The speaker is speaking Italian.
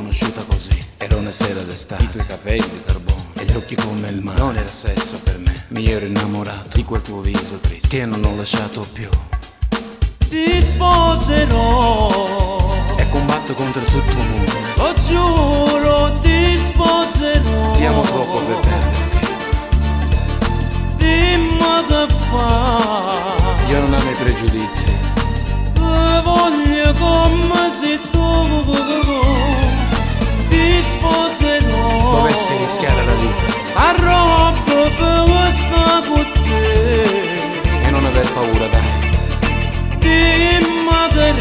conosciuta così. Era una sera d'estate, i tuoi capelli carbone e gli occhi come il mare. Non era sesso per me, mi ero innamorato di quel tuo viso triste che non ho lasciato più. Ti sposerò E combatto contro tutto il mondo. lo giuro, ti sposerò. Ti amo troppo per perderti. Dimmi che fa. Io non amo i pregiudizi. Te voglio come se tu ti sposerò. Dovessi rischiare la vita Arrobo per stare con te. e non aver paura, dai. Dimmi che